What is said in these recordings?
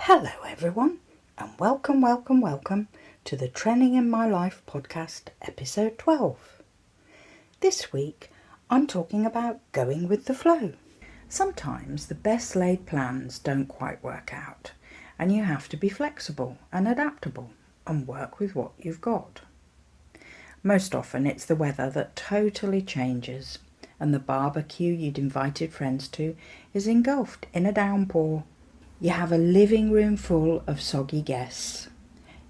Hello everyone, and welcome to the Training in My Life podcast, episode 12. This week I'm talking about going with the flow. Sometimes the best laid plans don't quite work out, and you have to be flexible and adaptable and work with what you've got. Most often it's the weather that totally changes, and the barbecue you'd invited friends to is engulfed in a downpour. You have a living room full of soggy guests.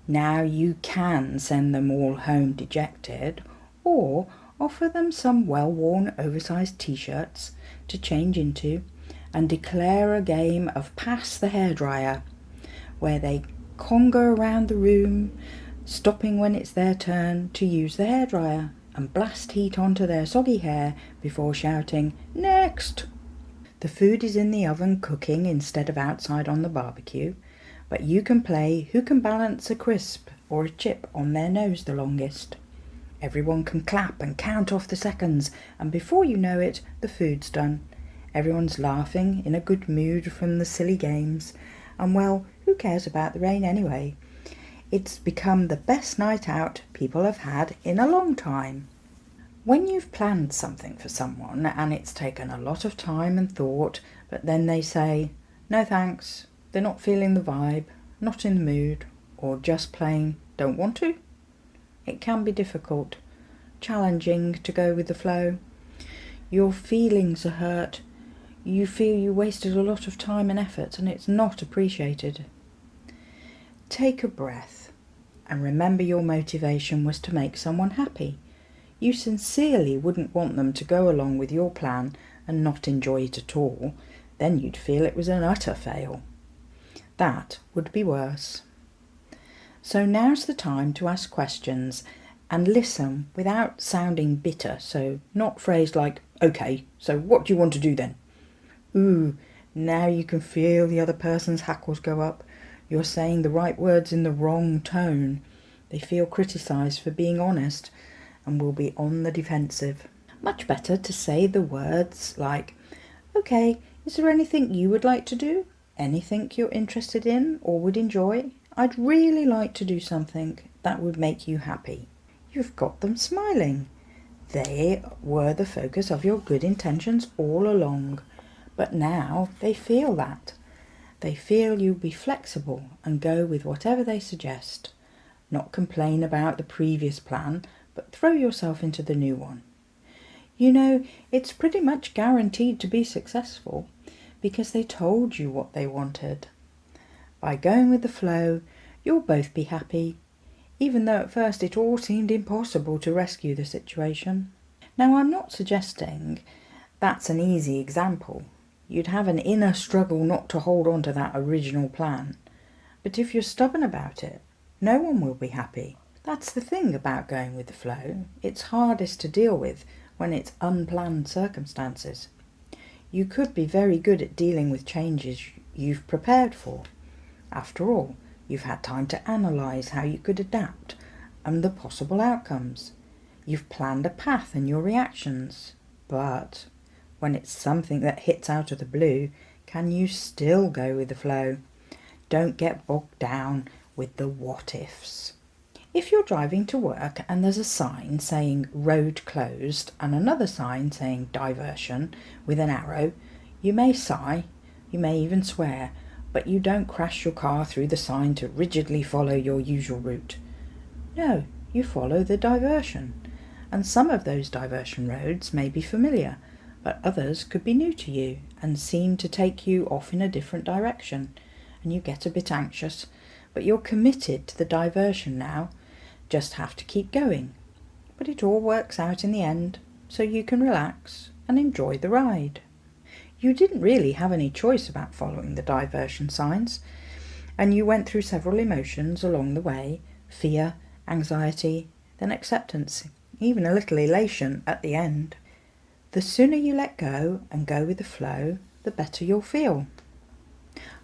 Now you can send them all home dejected, or offer them some well-worn oversized t-shirts to change into and declare a game of pass the hairdryer, where they conga around the room, stopping when it's their turn to use the hairdryer and blast heat onto their soggy hair before shouting, "Next!" The food is in the oven cooking instead of outside on the barbecue, but you can play who can balance a crisp or a chip on their nose the longest. Everyone can clap and count off the seconds, and before you know it, the food's done. Everyone's laughing, in a good mood from the silly games, and well, who cares about the rain anyway? It's become the best night out people have had in a long time. When you've planned something for someone and it's taken a lot of time and thought, but then they say, no thanks, they're not feeling the vibe, not in the mood, or just plain don't want to, it can be difficult, challenging to go with the flow. Your feelings are hurt, you feel you wasted a lot of time and effort and it's not appreciated. Take a breath and remember your motivation was to make someone happy. You sincerely wouldn't want them to go along with your plan and not enjoy it at all, then you'd feel it was an utter fail. That would be worse. So now's the time to ask questions and listen without sounding bitter, so not phrased like, okay, so what do you want to do then? Ooh, now you can feel the other person's hackles go up. You're saying the right words in the wrong tone. They feel criticised for being honest and will be on the defensive. Much better to say the words like, okay, is there anything you would like to do? Anything you're interested in or would enjoy? I'd really like to do something that would make you happy. You've got them smiling. They were the focus of your good intentions all along, but now they feel that. They feel you'll be flexible and go with whatever they suggest. Not complain about the previous plan, but throw yourself into the new one. You know, it's pretty much guaranteed to be successful because they told you what they wanted. By going with the flow, you'll both be happy, even though at first it all seemed impossible to rescue the situation. Now, I'm not suggesting that's an easy example. You'd have an inner struggle not to hold on to that original plan. But if you're stubborn about it, no one will be happy. That's the thing about going with the flow. It's hardest to deal with when it's unplanned circumstances. You could be very good at dealing with changes you've prepared for. After all, you've had time to analyse how you could adapt and the possible outcomes. You've planned a path and your reactions. But when it's something that hits out of the blue, can you still go with the flow? Don't get bogged down with the what-ifs. If you're driving to work and there's a sign saying road closed and another sign saying diversion with an arrow, you may sigh, you may even swear, but you don't crash your car through the sign to rigidly follow your usual route. No, you follow the diversion. And some of those diversion roads may be familiar, but others could be new to you and seem to take you off in a different direction, and you get a bit anxious, but you're committed to the diversion now. Just have to keep going. But it all works out in the end, so you can relax and enjoy the ride. You didn't really have any choice about following the diversion signs, and you went through several emotions along the way, fear, anxiety, then acceptance, even a little elation at the end. The sooner you let go and go with the flow, the better you'll feel.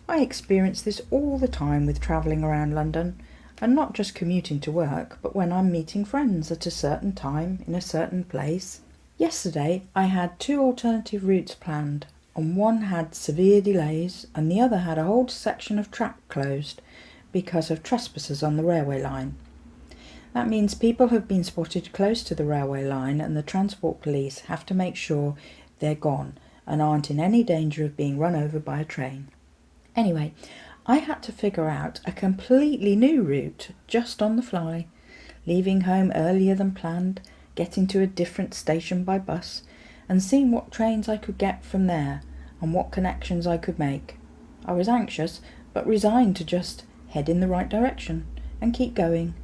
I experience this all the time with travelling around London, and not just commuting to work, but when I'm meeting friends at a certain time in a certain place. Yesterday I had 2 alternative routes planned. and one had severe delays and the other had a whole section of track closed because of trespassers on the railway line. That means people have been spotted close to the railway line and the transport police have to make sure they're gone and aren't in any danger of being run over by a train. Anyway, I had to figure out a completely new route just on the fly, leaving home earlier than planned, getting to a different station by bus, and seeing what trains I could get from there and what connections I could make. I was anxious, but resigned to just head in the right direction and keep going.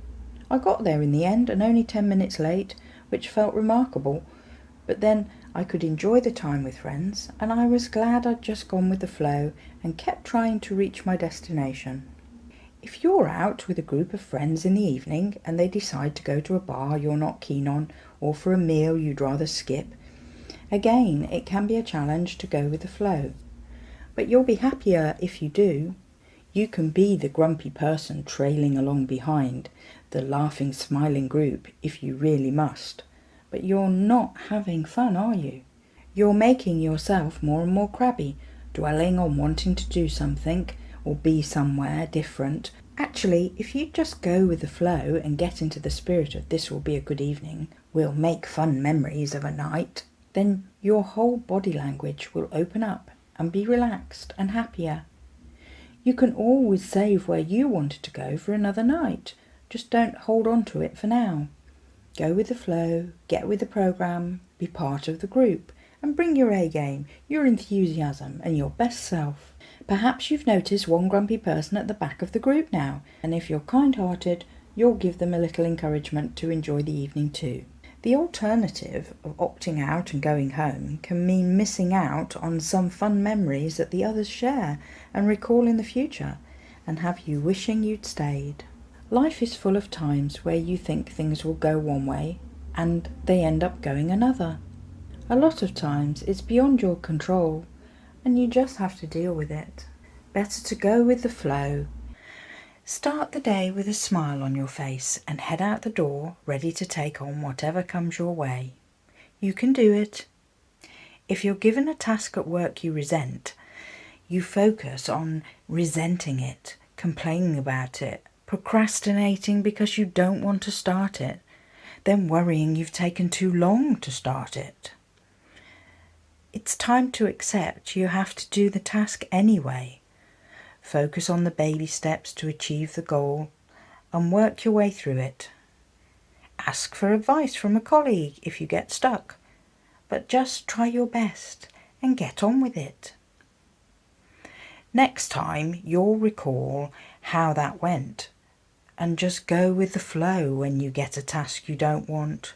I got there in the end and only 10 minutes late, which felt remarkable, but then I could enjoy the time with friends, and I was glad I'd just gone with the flow and kept trying to reach my destination. If you're out with a group of friends in the evening and they decide to go to a bar you're not keen on, or for a meal you'd rather skip, again, it can be a challenge to go with the flow. But you'll be happier if you do. You can be the grumpy person trailing along behind the laughing, smiling group if you really must. But you're not having fun, are you? You're making yourself more and more crabby, dwelling on wanting to do something or be somewhere different. Actually, if you just go with the flow and get into the spirit of this will be a good evening, we'll make fun memories of a night, then your whole body language will open up and be relaxed and happier. You can always save where you wanted to go for another night. Just don't hold on to it for now. Go with the flow, get with the programme, be part of the group, and bring your A game, your enthusiasm, and your best self. Perhaps you've noticed one grumpy person at the back of the group now, and if you're kind-hearted, you'll give them a little encouragement to enjoy the evening too. The alternative of opting out and going home can mean missing out on some fun memories that the others share and recall in the future, and have you wishing you'd stayed. Life is full of times where you think things will go one way and they end up going another. A lot of times it's beyond your control and you just have to deal with it. Better to go with the flow. Start the day with a smile on your face and head out the door ready to take on whatever comes your way. You can do it. If you're given a task at work you resent, you focus on resenting it, complaining about it, procrastinating because you don't want to start it, then worrying you've taken too long to start it. It's time to accept you have to do the task anyway. Focus on the baby steps to achieve the goal and work your way through it. Ask for advice from a colleague if you get stuck, but just try your best and get on with it. Next time you'll recall how that went and just go with the flow when you get a task you don't want.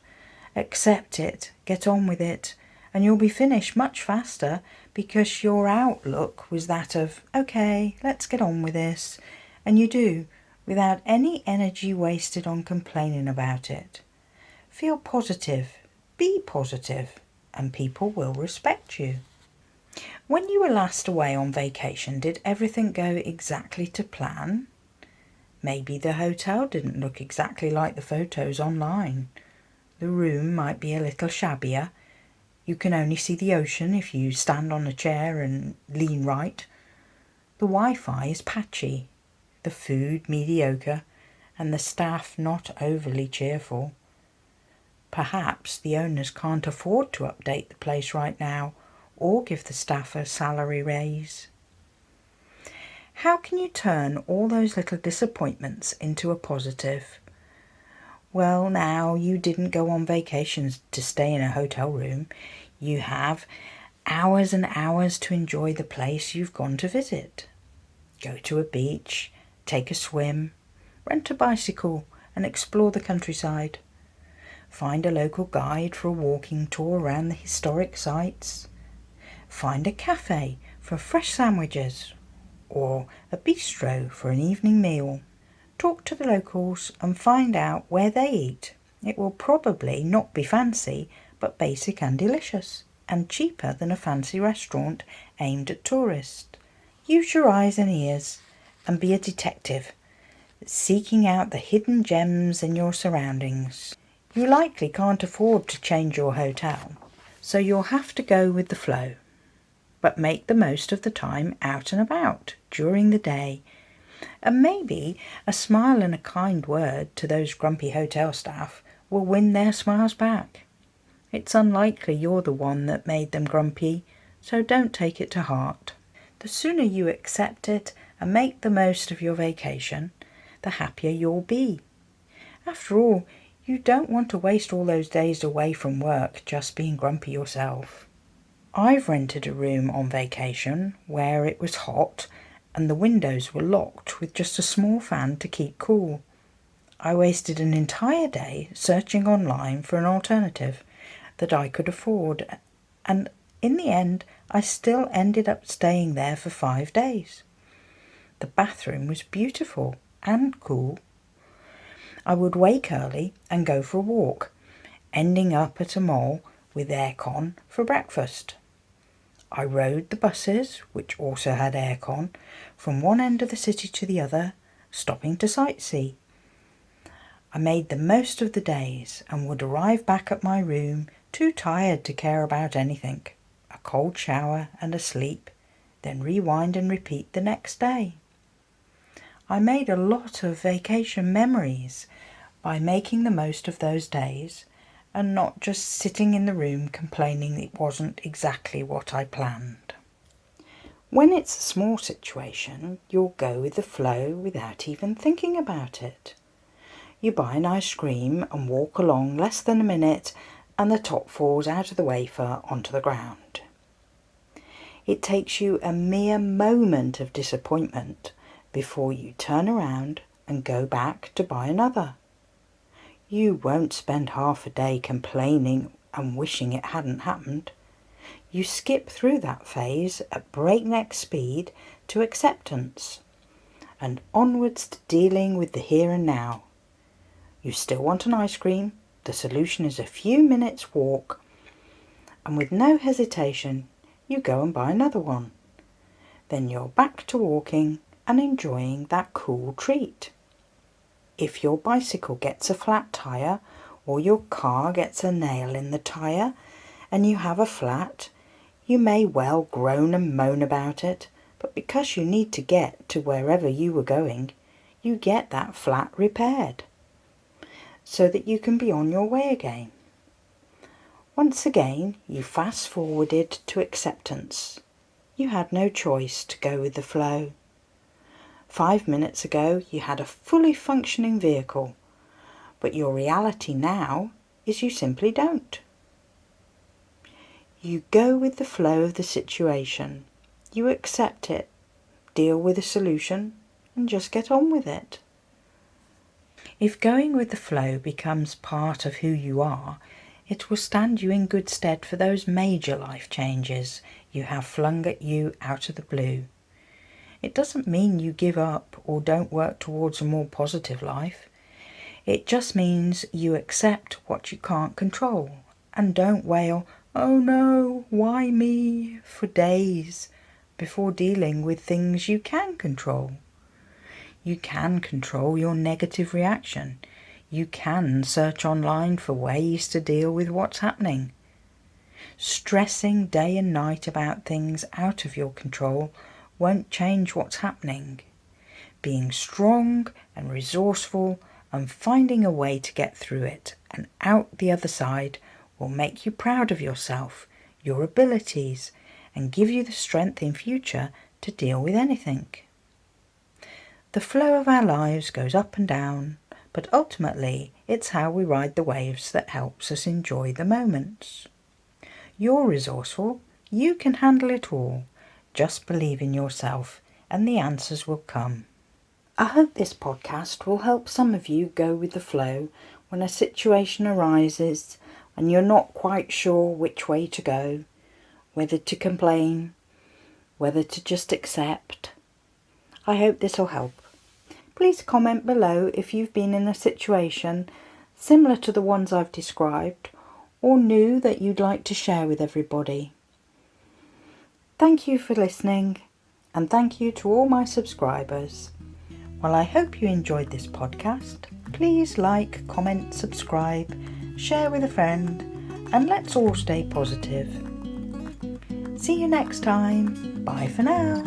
Accept it, get on with it, and you'll be finished much faster because your outlook was that of, okay, let's get on with this, and you do, without any energy wasted on complaining about it. Feel positive, be positive, and people will respect you. When you were last away on vacation, did everything go exactly to plan? Maybe the hotel didn't look exactly like the photos online. The room might be a little shabbier. You can only see the ocean if you stand on a chair and lean right. The Wi-Fi is patchy, the food mediocre, and the staff not overly cheerful. Perhaps the owners can't afford to update the place right now or give the staff a salary raise. How can you turn all those little disappointments into a positive? Well, now, you didn't go on vacations to stay in a hotel room. You have hours and hours to enjoy the place you've gone to visit. Go to a beach, take a swim, rent a bicycle and explore the countryside. Find a local guide for a walking tour around the historic sites. Find a cafe for fresh sandwiches or a bistro for an evening meal. Talk to the locals and find out where they eat. It will probably not be fancy, but basic and delicious, and cheaper than a fancy restaurant aimed at tourists. Use your eyes and ears and be a detective, seeking out the hidden gems in your surroundings. You likely can't afford to change your hotel, so you'll have to go with the flow. but make the most of the time out and about during the day. And maybe a smile and a kind word to those grumpy hotel staff will win their smiles back. It's unlikely you're the one that made them grumpy, so don't take it to heart. The sooner you accept it and make the most of your vacation, the happier you'll be. After all, you don't want to waste all those days away from work just being grumpy yourself. I've rented a room on vacation where it was hot and the windows were locked with just a small fan to keep cool. I wasted an entire day searching online for an alternative that I could afford, and in the end I still ended up staying there for 5 days. The bathroom was beautiful and cool. I would wake early and go for a walk, ending up at a mall with aircon for breakfast. I rode the buses, which also had aircon, from one end of the city to the other, stopping to sightsee. I made the most of the days and would arrive back at my room too tired to care about anything. A cold shower and a sleep, then rewind and repeat the next day. I made a lot of vacation memories by making the most of those days and not just sitting in the room complaining it wasn't exactly what I planned. When it's a small situation, you'll go with the flow without even thinking about it. You buy an ice cream and walk along less than a minute and the top falls out of the wafer onto the ground. It takes you a mere moment of disappointment before you turn around and go back to buy another. You won't spend half a day complaining and wishing it hadn't happened. You skip through that phase at breakneck speed to acceptance and onwards to dealing with the here and now. You still want an ice cream, the solution is a few minutes walk, and with no hesitation you go and buy another one. Then you're back to walking and enjoying that cool treat. If your bicycle gets a flat tyre or your car gets a nail in the tyre and you have a flat, you may well groan and moan about it, but because you need to get to wherever you were going, you get that flat repaired so that you can be on your way again. Once again, you fast forwarded to acceptance. You had no choice to go with the flow. 5 minutes ago, you had a fully functioning vehicle, but your reality now is you simply don't. You go with the flow of the situation. You accept it, deal with the solution, and just get on with it. If going with the flow becomes part of who you are, it will stand you in good stead for those major life changes you have flung at you out of the blue. It doesn't mean you give up or don't work towards a more positive life. It just means you accept what you can't control and don't wail, "Oh no, why me?" for days before dealing with things you can control. You can control your negative reaction. You can search online for ways to deal with what's happening. Stressing day and night about things out of your control won't change what's happening. Being strong and resourceful and finding a way to get through it and out the other side will make you proud of yourself, your abilities, and give you the strength in future to deal with anything. The flow of our lives goes up and down, but ultimately it's how we ride the waves that helps us enjoy the moments. You're resourceful, you can handle it all. Just believe in yourself and the answers will come. I hope this podcast will help some of you go with the flow when a situation arises and you're not quite sure which way to go, whether to complain, whether to just accept. I hope this will help. Please comment below if you've been in a situation similar to the ones I've described or new that you'd like to share with everybody. Thank you for listening and thank you to all my subscribers. Well, I hope you enjoyed this podcast. Please like, comment, subscribe, share with a friend, and let's all stay positive. See you next time. Bye for now.